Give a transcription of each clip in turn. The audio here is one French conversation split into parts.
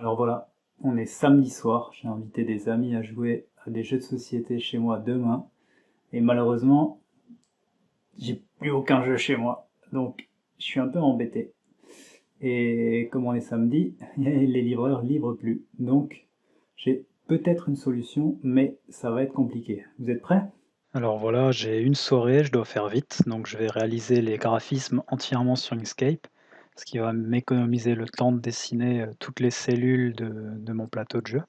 Alors voilà, on est samedi soir, j'ai invité des amis à jouer à des jeux de société chez moi demain, et malheureusement, j'ai plus aucun jeu chez moi, donc je suis un peu embêté. Et comme on est samedi, les livreurs livrent plus, donc j'ai peut-être une solution, mais ça va être compliqué. Vous êtes prêts? Alors voilà, j'ai une soirée, je dois faire vite, donc je vais réaliser les graphismes entièrement sur Inkscape, ce qui va m'économiser le temps de dessiner toutes les cellules de mon plateau de jeu.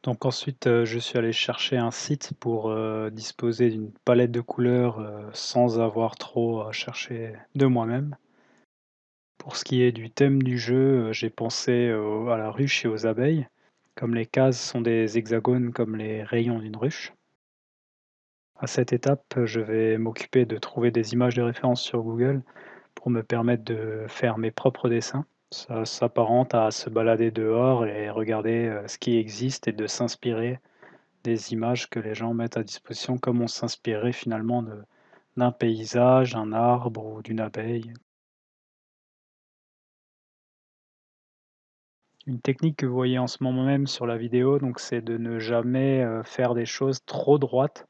Donc ensuite, je suis allé chercher un site pour disposer d'une palette de couleurs sans avoir trop à chercher de moi-même. Pour ce qui est du thème du jeu, j'ai pensé à la ruche et aux abeilles, comme les cases sont des hexagones comme les rayons d'une ruche. À cette étape, je vais m'occuper de trouver des images de référence sur Google pour me permettre de faire mes propres dessins. Ça s'apparente à se balader dehors et regarder, ce qui existe et de s'inspirer des images que les gens mettent à disposition, comme on s'inspirerait finalement d'un paysage, d'un arbre ou d'une abeille. Une technique que vous voyez en ce moment même sur la vidéo, donc c'est de ne jamais, faire des choses trop droites,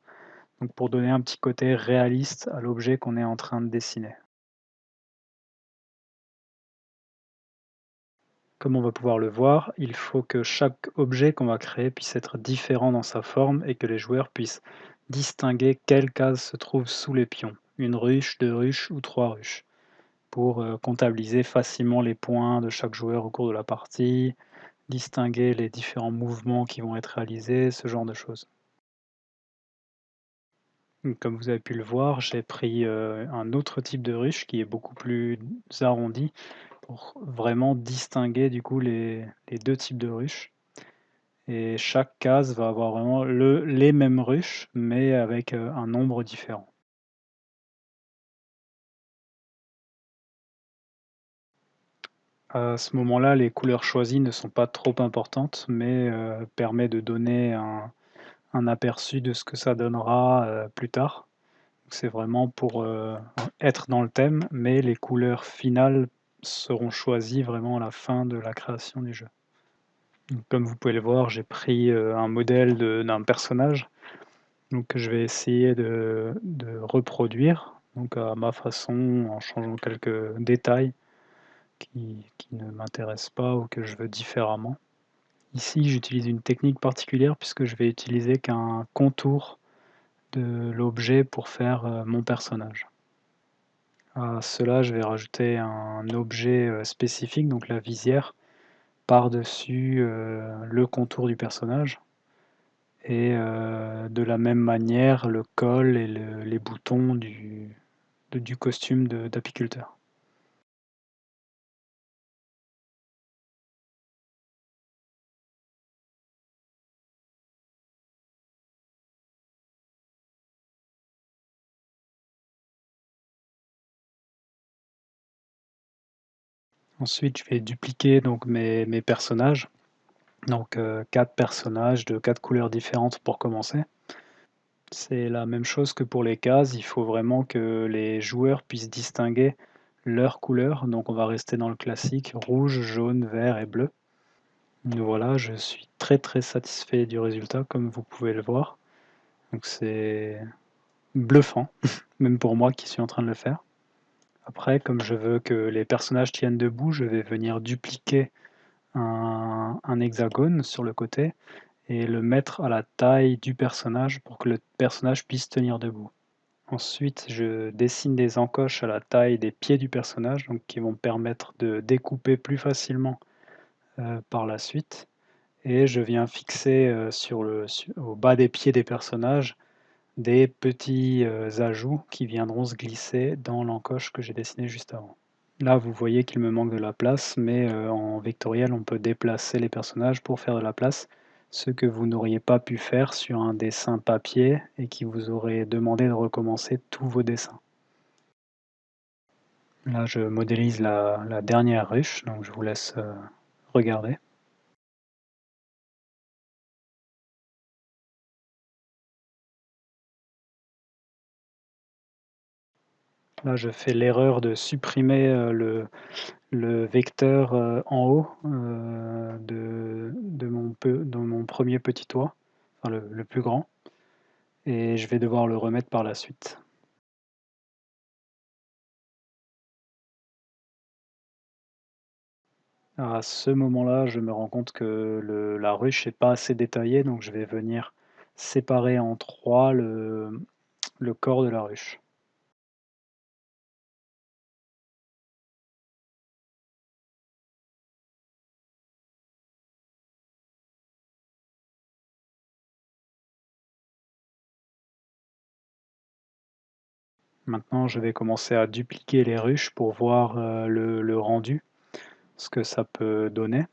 donc pour donner un petit côté réaliste à l'objet qu'on est en train de dessiner. Comme on va pouvoir le voir, il faut que chaque objet qu'on va créer puisse être différent dans sa forme et que les joueurs puissent distinguer quelle case se trouve sous les pions, une ruche, 2 ruches ou 3 ruches, pour comptabiliser facilement les points de chaque joueur au cours de la partie, distinguer les différents mouvements qui vont être réalisés, ce genre de choses. Donc, comme vous avez pu le voir, j'ai pris un autre type de ruche qui est beaucoup plus arrondi pour vraiment distinguer du coup les 2 types de ruches. Et chaque case va avoir vraiment les mêmes ruches, mais avec, un nombre différent. À ce moment-là, les couleurs choisies ne sont pas trop importantes, mais permet de donner un aperçu de ce que ça donnera, plus tard. C'est vraiment pour, être dans le thème, mais les couleurs finales seront choisies vraiment à la fin de la création du jeu. Donc comme vous pouvez le voir, j'ai pris, un modèle d'un personnage. Donc je vais essayer de reproduire, donc à ma façon, en changeant quelques détails qui ne m'intéressent pas ou que je veux différemment. Ici, j'utilise une technique particulière puisque je vais utiliser qu'un contour de l'objet pour faire, mon personnage. À cela, je vais rajouter un objet, spécifique, donc la visière, par-dessus, le contour du personnage. Et de la même manière, le col et les boutons du costume d'apiculteur. Ensuite, je vais dupliquer donc mes personnages, donc 4 personnages de 4 couleurs différentes pour commencer. C'est la même chose que pour les cases, il faut vraiment que les joueurs puissent distinguer leurs couleurs, donc on va rester dans le classique rouge, jaune, vert et bleu. Voilà, je suis très, très satisfait du résultat comme vous pouvez le voir. Donc c'est bluffant, même pour moi qui suis en train de le faire. Après, comme je veux que les personnages tiennent debout, je vais venir dupliquer un hexagone sur le côté et le mettre à la taille du personnage pour que le personnage puisse tenir debout. Ensuite, je dessine des encoches à la taille des pieds du personnage, donc qui vont me permettre de découper plus facilement par la suite. Et je viens fixer au bas des pieds des personnages des petits ajouts qui viendront se glisser dans l'encoche que j'ai dessinée juste avant. Là, vous voyez qu'il me manque de la place, mais en vectoriel, on peut déplacer les personnages pour faire de la place, ce que vous n'auriez pas pu faire sur un dessin papier et qui vous aurait demandé de recommencer tous vos dessins. Là, je modélise la dernière ruche, donc je vous laisse regarder. Là, je fais l'erreur de supprimer le vecteur en haut dans mon premier petit toit, enfin le plus grand, et je vais devoir le remettre par la suite. À ce moment-là, je me rends compte que la ruche est pas assez détaillée, donc je vais venir séparer en 3 le corps de la ruche. Maintenant, je vais commencer à dupliquer les ruches pour voir, le rendu, ce que ça peut donner.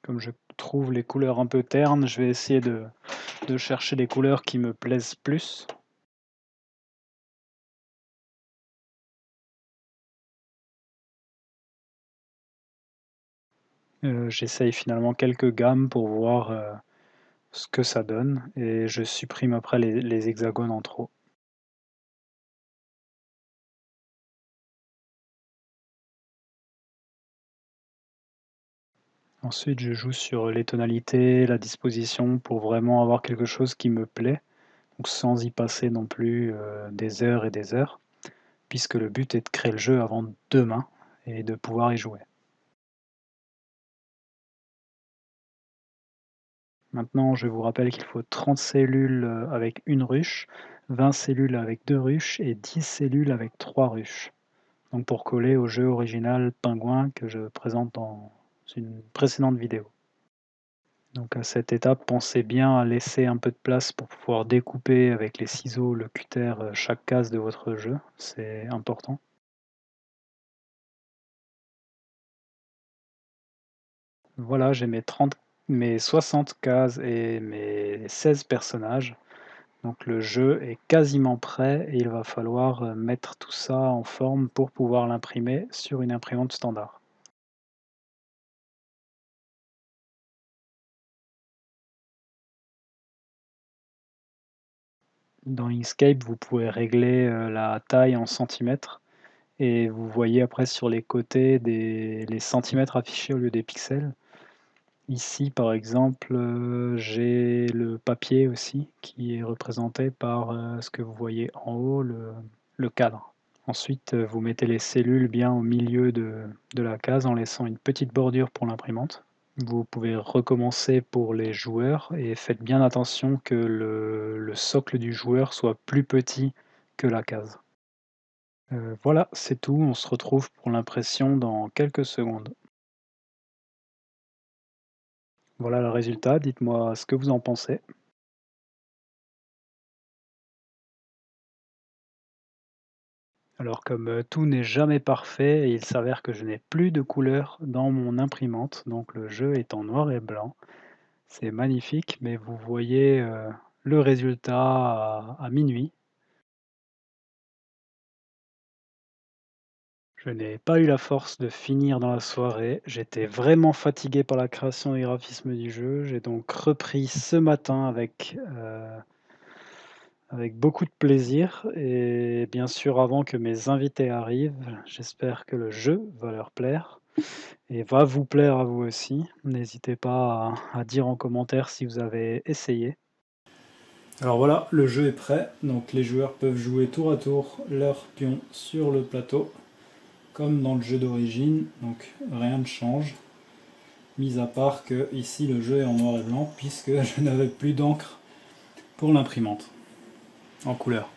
Comme je trouve les couleurs un peu ternes, je vais essayer de chercher des couleurs qui me plaisent plus. J'essaye finalement quelques gammes pour voir, ce que ça donne et je supprime après les hexagones en trop. Ensuite, je joue sur les tonalités, la disposition pour vraiment avoir quelque chose qui me plaît, donc sans y passer non plus, des heures et des heures, puisque le but est de créer le jeu avant demain et de pouvoir y jouer. Maintenant, je vous rappelle qu'il faut 30 cellules, avec une ruche, 20 cellules avec 2 ruches et 10 cellules avec 3 ruches. Donc pour coller au jeu original Pingouin que je présente dans une précédente vidéo. Donc à cette étape, pensez bien à laisser un peu de place pour pouvoir découper avec les ciseaux, le cutter, chaque case de votre jeu, c'est important. Voilà, j'ai mes 60 cases et mes 16 personnages. Donc le jeu est quasiment prêt et il va falloir, mettre tout ça en forme pour pouvoir l'imprimer sur une imprimante standard. Dans Inkscape, vous pouvez régler, la taille en centimètres et vous voyez après sur les côtés les centimètres affichés au lieu des pixels. Ici, par exemple, j'ai le papier aussi qui est représenté par, ce que vous voyez en haut, le cadre. Ensuite, vous mettez les cellules bien au milieu de la case en laissant une petite bordure pour l'imprimante. Vous pouvez recommencer pour les joueurs et faites bien attention que le socle du joueur soit plus petit que la case. Voilà, c'est tout, on se retrouve pour l'impression dans quelques secondes. Voilà le résultat, dites-moi ce que vous en pensez. Alors comme, tout n'est jamais parfait, il s'avère que je n'ai plus de couleur dans mon imprimante, donc le jeu est en noir et blanc. C'est magnifique, mais vous voyez, le résultat à minuit. Je n'ai pas eu la force de finir dans la soirée. J'étais vraiment fatigué par la création des graphismes du jeu. J'ai donc repris ce matin avec beaucoup de plaisir et bien sûr avant que mes invités arrivent. J'espère que le jeu va leur plaire et va vous plaire à vous aussi. N'hésitez pas à dire en commentaire si vous avez essayé. Alors voilà, le jeu est prêt, donc les joueurs peuvent jouer tour à tour leurs pions sur le plateau, comme dans le jeu d'origine, donc rien ne change, mis à part que ici le jeu est en noir et blanc, puisque je n'avais plus d'encre pour l'imprimante, en couleur.